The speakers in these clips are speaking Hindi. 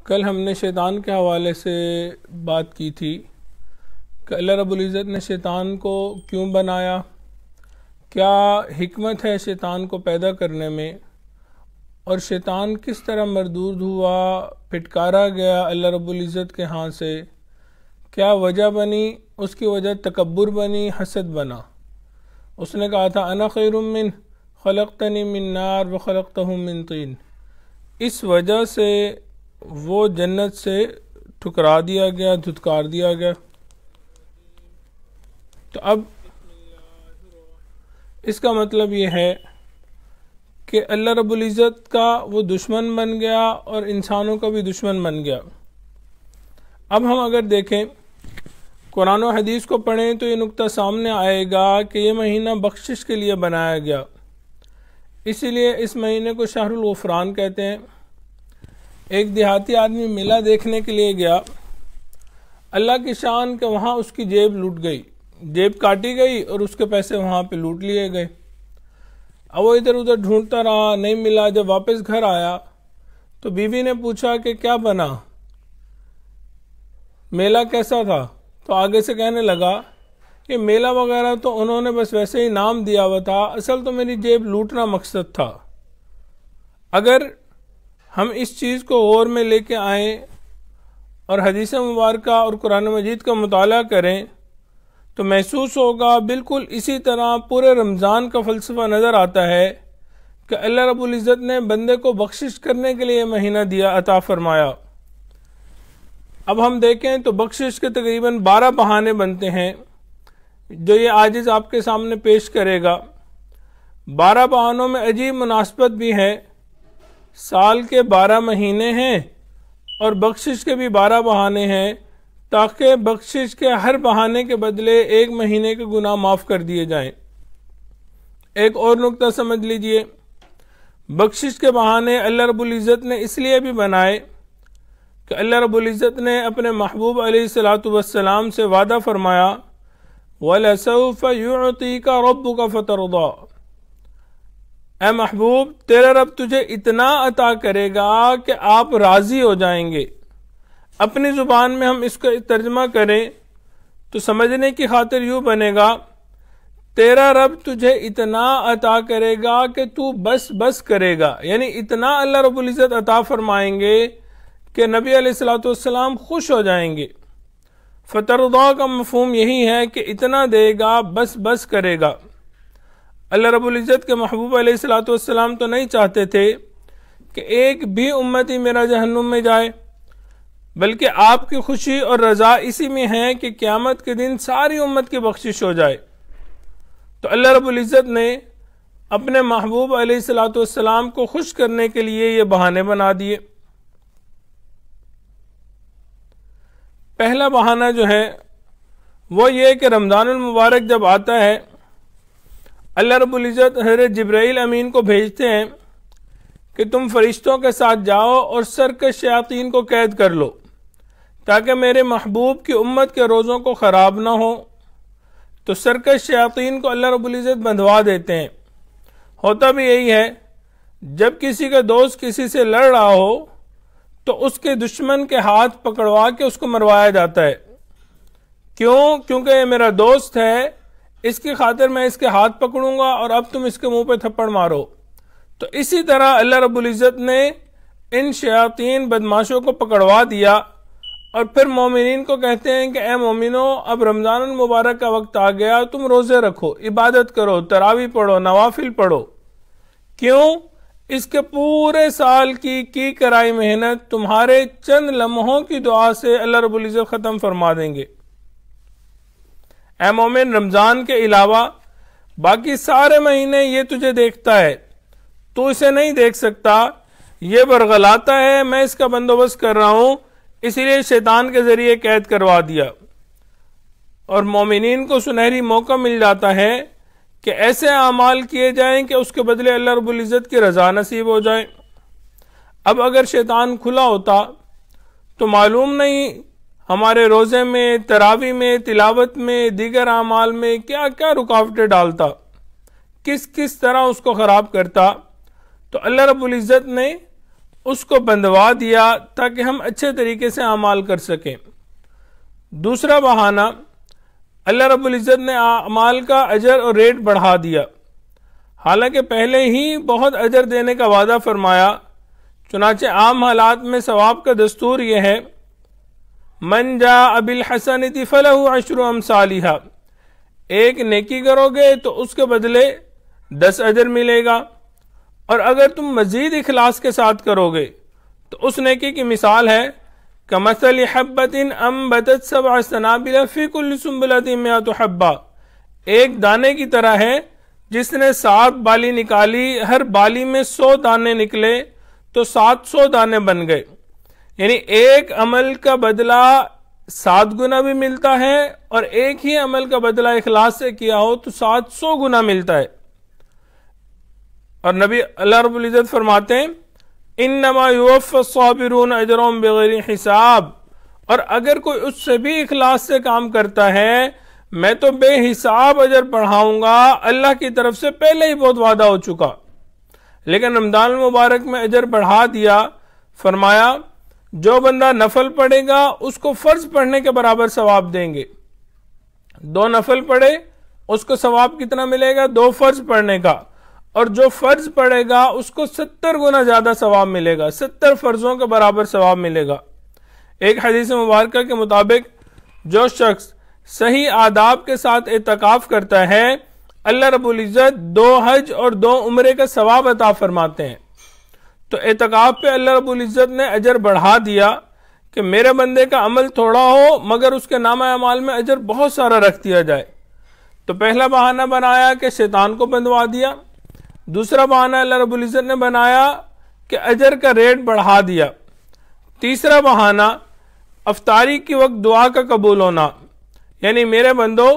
कल हमने शैतान के हवाले से बात की थी कि अल्लाह रब्बुल इज़्ज़त ने शैतान को क्यों बनाया, क्या हिकमत है शैतान को पैदा करने में, और शैतान किस तरह मरदूद हुआ, फिटकारा गया अल्लाह रब्बुल इज़्ज़त के हाथ से। क्या वजह बनी? उसकी वजह तकब्बुर बनी, हसद बना। उसने कहा था अना खैरुम मिन खलक़तनी मिन नार व खलक़तहु मिन तीन। इस वजह से वो जन्नत से ठुकरा दिया गया, धुतकार दिया गया। तो अब इसका मतलब ये है कि अल्लाह रब्बुल इज़्ज़त का वो दुश्मन बन गया और इंसानों का भी दुश्मन बन गया। अब हम अगर देखें, कुरान और हदीस को पढ़ें तो ये नुक्ता सामने आएगा कि ये महीना बख्शिश के लिए बनाया गया। इसीलिए इस महीने को शहरुल गुफ़रान कहते हैं। एक देहाती आदमी मेला देखने के लिए गया, अल्लाह की शान के वहाँ उसकी जेब लूट गई, जेब काटी गई और उसके पैसे वहाँ पे लूट लिए गए। अब वो इधर उधर ढूंढता रहा, नहीं मिला। जब वापस घर आया तो बीवी ने पूछा कि क्या बना, मेला कैसा था? तो आगे से कहने लगा कि मेला वगैरह तो उन्होंने बस वैसे ही नाम दिया हुआ था, असल तो मेरी जेब लूटना मकसद था। अगर हम इस चीज़ को गौर में लेके आएँ और हदीस मुबारक और कुरान मजीद का मुताला करें तो महसूस होगा बिल्कुल इसी तरह पूरे रमज़ान का फ़लसफ़ा नज़र आता है कि अल्लाह रब्बुल इज़्ज़त ने बंदे को बख्शिश करने के लिए महीना दिया, अता फरमाया। अब हम देखें तो बख्शिश के तकरीबन 12 बहाने बनते हैं जो ये आजिज़ आपके सामने पेश करेगा। 12 बहानों में अजीब मुनासबत भी है। साल के 12 महीने हैं और बख्शिश के भी 12 बहाने हैं, ताकि बख्शिश के हर बहाने के बदले एक महीने के गुनाह माफ़ कर दिए जाएं। एक और नुक्ता समझ लीजिए, बख्शिश के बहाने अल्लाह रब्बुल इज़्ज़त ने इसलिए भी बनाए कि अल्लाह रब्बुल इज़्ज़त ने अपने महबूब अलैहिस्सलातु वस्सलाम से वादा फरमाया, वलसौफ युअतीका रब्बुका फतरदा। ऐ महबूब, तेरा रब तुझे इतना अता करेगा कि आप राज़ी हो जाएंगे। अपनी ज़ुबान में हम इसका तर्जमा करें तो समझने की खातिर यूँ बनेगा, तेरा रब तुझे इतना अता करेगा कि तू बस बस करेगा। यानी इतना अल्लाह रब्बुल इज़्ज़त अता फरमाएंगे कि नबी अलैहिस्सलातु वस्सलाम खुश हो जाएंगे। फतरदा का मफ़हूम यही है कि इतना देगा, बस बस करेगा। अल्लाह रब्बुल इज़्ज़त के महबूब अलैहिस्सलातु वस्सलाम तो नहीं चाहते थे कि एक भी उम्मती मेरा जहन्नुम में जाए, बल्कि आपकी खुशी और रज़ा इसी में है कि क़यामत के दिन सारी उम्मत की बख्शिश हो जाए। तो अल्लाह रब्बुल इज़्ज़त ने अपने महबूब अलैहिस्सलातु वस्सलाम को खुश करने के लिए ये बहाने बना दिए। पहला बहाना जो है वो ये कि रमज़ानुल मुबारक जब आता है, अल्लाह रब्बुल इज़्ज़त हज़रत जिब्राईल अमीन को भेजते हैं कि तुम फरिश्तों के साथ जाओ और सरकश शयातीन को कैद कर लो, ताकि मेरे महबूब की उम्मत के रोज़ों को ख़राब ना हो। तो सरकश शयातीन को अल्लाह रब्बुल इज़्ज़त बंधवा देते हैं। होता भी यही है, जब किसी का दोस्त किसी से लड़ रहा हो तो उसके दुश्मन के हाथ पकड़वा के उसको मरवाया जाता है। क्यों? क्योंकि ये मेरा दोस्त है, इसकी खातिर मैं इसके हाथ पकड़ूंगा और अब तुम इसके मुंह पे थप्पड़ मारो। तो इसी तरह अल्लाह रब्बुल इज़्ज़त ने इन शयातीन बदमाशों को पकड़वा दिया और फिर मोमिनीन को कहते हैं कि ए मोमिनो, अब रमज़ानुल मुबारक का वक्त आ गया, तुम रोज़े रखो, इबादत करो, तरावी पढ़ो, नवाफिल पढ़ो। क्यों? इसके पूरे साल की कराई मेहनत तुम्हारे चंद लम्हों की दुआ से अल्लाह रब्बुल इज़्ज़त ख़त्म फरमा देंगे। ऐ मोमिन, रमज़ान के अलावा बाकी सारे महीने ये तुझे देखता है, तू इसे नहीं देख सकता, ये बरगलाता है, मैं इसका बंदोबस्त कर रहा हूँ, इसीलिए शैतान के ज़रिए कैद करवा दिया। और मोमिनीन को सुनहरी मौका मिल जाता है कि ऐसे अमाल किए जाएं कि उसके बदले अल्लाह रब्बुल इज़्ज़त की रज़ा नसीब हो जाए। अब अगर शैतान खुला होता तो मालूम नहीं हमारे रोज़े में, तरावी में, तिलावत में, दीगर अमाल में क्या क्या रुकावटें डालता, किस किस तरह उसको ख़राब करता। तो अल्लाह रब्बुल इज़्ज़त ने उसको बंधवा दिया ताकि हम अच्छे तरीके से अमाल कर सकें। दूसरा बहाना, अल्लाह रब्बुल इज़्ज़त ने अमाल का अजर और रेट बढ़ा दिया, हालांकि पहले ही बहुत अजर देने का वादा फरमाया। चुनाचे आम हालात में सवाब का दस्तूर यह है, मन जा अबिल हसनति फलहु अशरु अमसालिहा, एक नेकी करोगे तो उसके बदले 10 अजर मिलेगा, और अगर तुम मजीद इखलास के साथ करोगे तो उस नेकी की मिसाल है कमसली हब्बतिन अम्बतत सबअ सनाबिल फी कुल्लि सुंबलतिन मिअतु हब्बा, एक दाने की तरह है जिसने 7 बाली निकाली, हर बाली में 100 दाने निकले तो 700 दाने बन गए। यानी एक अमल का बदला 7 गुना भी मिलता है, और एक ही अमल का बदला इखलास से किया हो तो 700 गुना मिलता है। और नबी अल्लाह रब्बुल इज़्ज़त फरमाते हैं इन्नमा युवफ़्फ़स-साबिरून अजरहुम बिग़ैरि हिसाब, और अगर कोई उससे भी इखलास से काम करता है मैं तो बेहिसाब अजर बढ़ाऊंगा, अल्लाह की तरफ से पहले ही बहुत वादा हो चुका। लेकिन रमजान मुबारक में अजर बढ़ा दिया, फरमाया जो बंदा नफल पढ़ेगा उसको फर्ज पढ़ने के बराबर सवाब देंगे। 2 नफल पढ़े उसको सवाब कितना मिलेगा? 2 फर्ज पढ़ने का, और जो फर्ज पढ़ेगा उसको 70 गुना ज्यादा सवाब मिलेगा, 70 फर्जों के बराबर सवाब मिलेगा। एक हदीस मुबारक के मुताबिक जो शख्स सही आदाब के साथ एतकाफ करता है, अल्लाह रब्बुल इज़्ज़त 2 हज और 2 उम्रे का सवाब अता फरमाते हैं। तो एतकाफ पे अल्लाह रब्बुल इज़्ज़त ने अजर बढ़ा दिया कि मेरे बंदे का अमल थोड़ा हो मगर उसके नामा अमाल में अजर बहुत सारा रख दिया जाए। तो पहला बहाना बनाया कि शैतान को बंधवा दिया, दूसरा बहाना अल्लाह रब्बुल इज़्ज़त ने बनाया कि अजर का रेट बढ़ा दिया, तीसरा बहाना अफ्तारी के वक्त दुआ का कबूल होना, यानी मेरे बंदो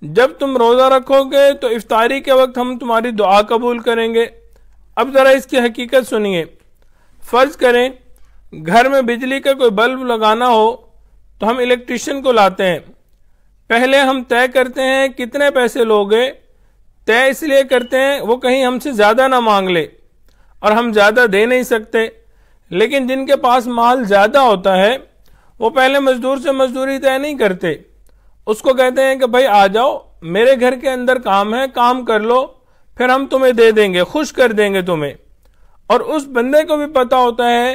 जब तुम रोज़ा रखोगे तो इफ्तारी के वक्त हम तुम्हारी दुआ कबूल करेंगे। अब ज़रा इसकी हकीकत सुनिए। फ़र्ज करें घर में बिजली का कोई बल्ब लगाना हो तो हम इलेक्ट्रिशियन को लाते हैं, पहले हम तय करते हैं कितने पैसे लोगे, तय इसलिए करते हैं वो कहीं हमसे ज़्यादा ना मांग ले, और हम ज़्यादा दे नहीं सकते। लेकिन जिनके पास माल ज़्यादा होता है वो पहले मजदूर से मजदूरी तय नहीं करते, उसको कहते हैं कि भाई आ जाओ मेरे घर के अंदर काम है, काम कर लो, फिर हम तुम्हें दे देंगे, खुश कर देंगे तुम्हें। और उस बंदे को भी पता होता है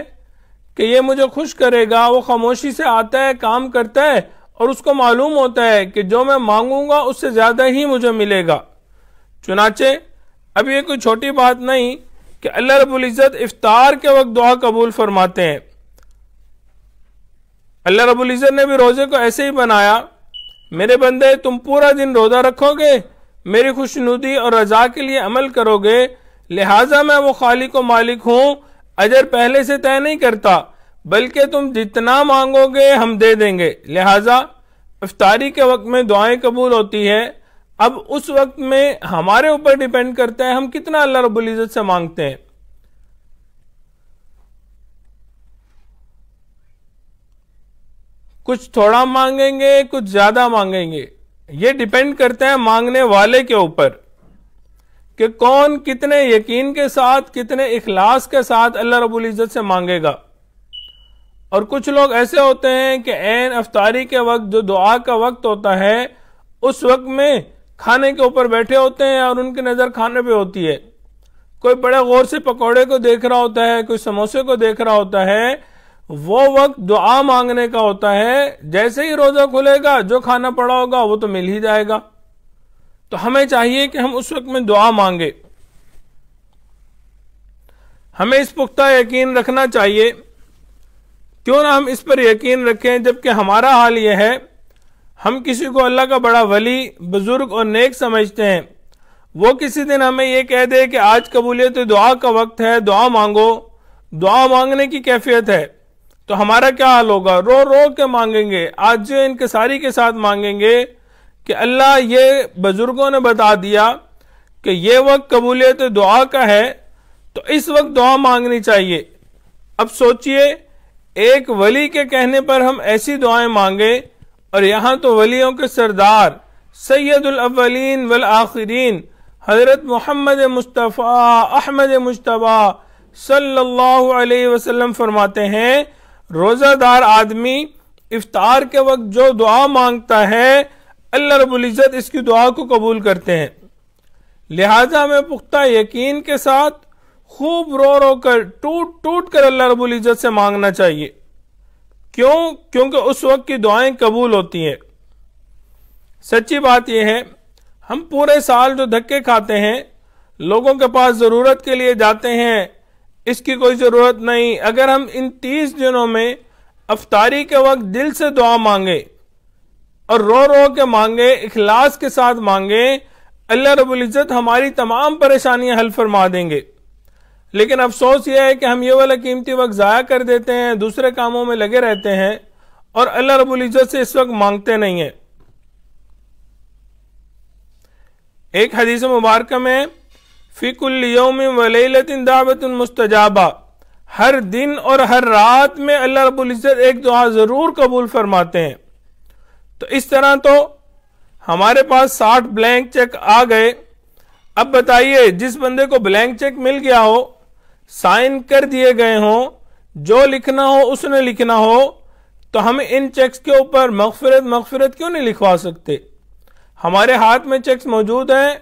कि ये मुझे खुश करेगा, वो खामोशी से आता है, काम करता है, और उसको मालूम होता है कि जो मैं मांगूंगा उससे ज्यादा ही मुझे मिलेगा। चुनाचे अब ये कोई छोटी बात नहीं कि अल्लाह रब्बुल इज़्ज़त इफ्तार के वक्त दुआ कबूल फरमाते हैं। अल्लाह रब्बुल इज़्ज़त ने भी रोजे को ऐसे ही बनाया, मेरे बंदे तुम पूरा दिन रोजा रखोगे, मेरी खुशनुदी और रजा के लिए अमल करोगे, लिहाजा मैं वो खालिक व मालिक हूं, अजर पहले से तय नहीं करता, बल्कि तुम जितना मांगोगे हम दे देंगे। लिहाजा इफ्तारी के वक्त में दुआएं कबूल होती है। अब उस वक्त में हमारे ऊपर डिपेंड करता है हम कितना अल्लाह रब्बुल इज़्ज़त से मांगते हैं। कुछ थोड़ा मांगेंगे, कुछ ज्यादा मांगेंगे, ये डिपेंड करता है मांगने वाले के ऊपर कि कौन कितने यकीन के साथ, कितने इखलास के साथ अल्लाह रब्बुल इज़्ज़त से मांगेगा। और कुछ लोग ऐसे होते हैं कि ऐन अफ्तारी के वक्त जो दुआ का वक्त होता है उस वक्त में खाने के ऊपर बैठे होते हैं और उनकी नजर खाने पे होती है, कोई बड़े गौर से पकौड़े को देख रहा होता है, कोई समोसे को देख रहा होता है, वो वक्त दुआ मांगने का होता है। जैसे ही रोजा खुलेगा जो खाना पड़ा होगा वो तो मिल ही जाएगा। तो हमें चाहिए कि हम उस वक्त में दुआ मांगे। हमें इस पुख्ता यकीन रखना चाहिए, क्यों ना हम इस पर यकीन रखें, जबकि हमारा हाल यह है हम किसी को अल्लाह का बड़ा वली, बुजुर्ग और नेक समझते हैं, वो किसी दिन हमें यह कह दे कि आज कबूलियत दुआ का वक्त है, दुआ मांगो, दुआ मांगने की कैफियत है, तो हमारा क्या हाल होगा? रो रो के मांगेंगे, आज जो इनकिसारी के साथ मांगेंगे कि अल्लाह ये बुजुर्गों ने बता दिया कि ये वक्त कबूलियत दुआ का है, तो इस वक्त दुआ मांगनी चाहिए। अब सोचिए एक वली के कहने पर हम ऐसी दुआएं मांगे, और यहां तो वलियों के सरदार सैयदुल अव्वलीन वल आखिरीन हजरत मोहम्मद मुस्तफ़ा अहमद मुश्तबा सल्लल्लाहु अलैहि वसल्लम फरमाते हैं, रोजादार आदमी इफ्तार के वक्त जो दुआ मांगता है अल्लाह रब्बुल इज्जत इसकी दुआ को कबूल करते हैं। लिहाजा हमें पुख्ता यकीन के साथ खूब रो रो कर टूट टूट कर अल्लाह रब्बुल इज्जत से मांगना चाहिए। क्यों? क्योंकि उस वक्त की दुआएं कबूल होती हैं। सच्ची बात यह है, हम पूरे साल जो धक्के खाते हैं, लोगों के पास जरूरत के लिए जाते हैं, इसकी कोई जरूरत नहीं। अगर हम इन 30 दिनों में अफ्तारी के वक्त दिल से दुआ मांगे और रो रो के मांगे, इखलास के साथ मांगे, अल्लाह रब्बुल इज्जत हमारी तमाम परेशानियां हल फरमा देंगे। लेकिन अफसोस यह है कि हम ये वाला कीमती वक्त ज़ाया कर देते हैं, दूसरे कामों में लगे रहते हैं और अल्लाह रब्बुल इज्जत से इस वक्त मांगते नहीं है। एक हदीस मुबारक में फी कुल्लि यौमिन व लैलतिन दावतुन मुस्तजाबा, हर दिन और हर रात में अल्लाह रब्बुल इज्जत एक दुआ जरूर कबूल फरमाते हैं। तो इस तरह तो हमारे पास 60 ब्लैंक चेक आ गए। अब बताइए, जिस बंदे को ब्लैंक चेक मिल गया हो, साइन कर दिए गए हों, जो लिखना हो उसने लिखना हो, तो हम इन चेक्स के ऊपर मगफिरत क्यों नहीं लिखवा सकते? हमारे हाथ में चेक्स मौजूद हैं,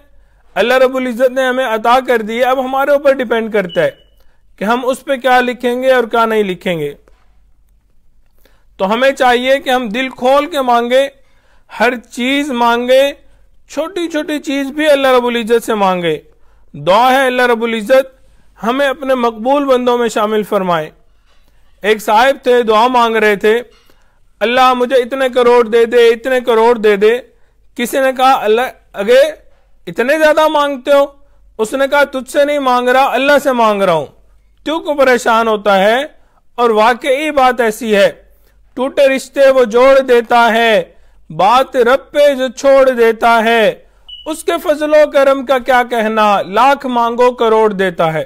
अल्लाह रब्बुल इज्जत ने हमें अता कर दिए। अब हमारे ऊपर डिपेंड करता है कि हम उस पर क्या लिखेंगे और क्या नहीं लिखेंगे। तो हमें चाहिए कि हम दिल खोल के मांगे, हर चीज मांगे, छोटी छोटी चीज भी अल्लाह रब्बुल इज्जत से मांगे। दुआ है अल्लाह रब्बुल इज्जत हमें अपने मकबूल बंदों में शामिल फरमाए। एक साहिब थे, दुआ मांग रहे थे, अल्लाह मुझे इतने करोड़ दे दे, इतने करोड़ दे दे। किसी ने कहा, अल्लाह अगे इतने ज्यादा मांगते हो? उसने कहा, तुझसे नहीं मांग रहा, अल्लाह से मांग रहा हूं। क्यों को परेशान होता है? और वाकई बात ऐसी है, टूटे रिश्ते वो जोड़ देता है, बात रब पे जो छोड़ देता है, उसके फजलो करम का क्या कहना, लाख मांगो करोड़ देता है।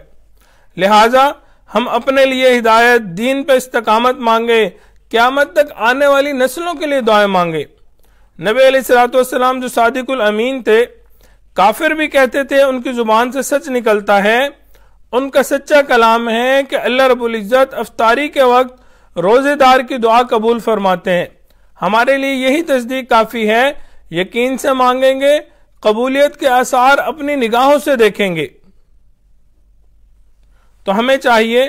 लिहाजा हम अपने लिए हिदायत, दीन पे इस्तकामत मांगे, क़यामत तक आने वाली नस्लों के लिए दुआएं मांगे। नबी अलैहिस्सलाम जो सादिकुल अमीन थे, काफिर भी कहते थे, उनकी जुबान से सच निकलता है। उनका सच्चा कलाम है कि अल्लाह रब्बुल इज्जत अफ्तारी के वक्त रोजेदार की दुआ कबूल फरमाते हैं। हमारे लिए यही तस्दीक काफी है। यकीन से मांगेंगे, कबूलियत के आसार अपनी निगाहों से देखेंगे। तो हमें चाहिए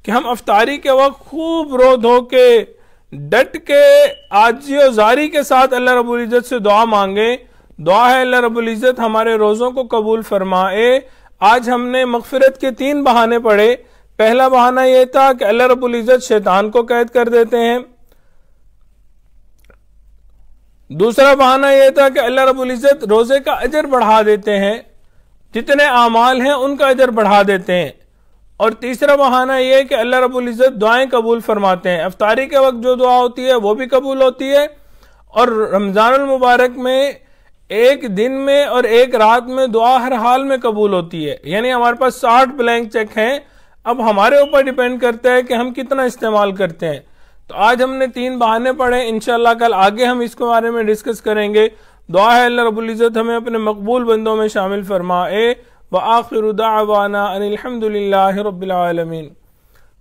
कि हम अफ्तारी के वक्त खूब रो धो के, डट के, आजी और जारी के साथ अल्लाह रब्बुल इज्जत से दुआ मांगे। दुआ है अल्लाह रब्बुल इज्जत हमारे रोजों को कबूल फरमाए। आज हमने मगफिरत के 3 बहाने पढ़े। पहला बहाना यह था कि अल्लाह रब्बुल इज्जत शैतान को कैद कर देते हैं। दूसरा बहाना यह था कि अल्लाह रब्बुल इज्जत रोजे का अजर बढ़ा देते हैं, जितने आमाल हैं उनका अजर बढ़ा देते हैं। और तीसरा बहाना यह है कि अल्लाह रब्बुल इज्जत दुआएं कबूल फरमाते हैं। अफ्तारी के वक्त जो दुआ होती है वो भी कबूल होती है, और रमजानुल मुबारक में एक दिन में और एक रात में दुआ हर हाल में कबूल होती है। यानी हमारे पास 60 ब्लैंक चेक हैं। अब हमारे ऊपर डिपेंड करता है कि हम कितना इस्तेमाल करते हैं। तो आज हमने 3 बहाने पढ़े, इंशाल्लाह कल आगे हम इसके बारे में डिस्कस करेंगे। दुआ है अल्लाह रब्बुल इज्जत हमें अपने मकबूल बंदों में शामिल फरमाए। व आखिरु दाअवाना अनिल हम्दुलिल्लाहि रब्बिल आलमीन।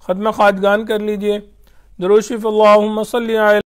खत्म खातगान कर लीजिए। दुरूद शरीफ अल्लाहुम्मा सल्ली अला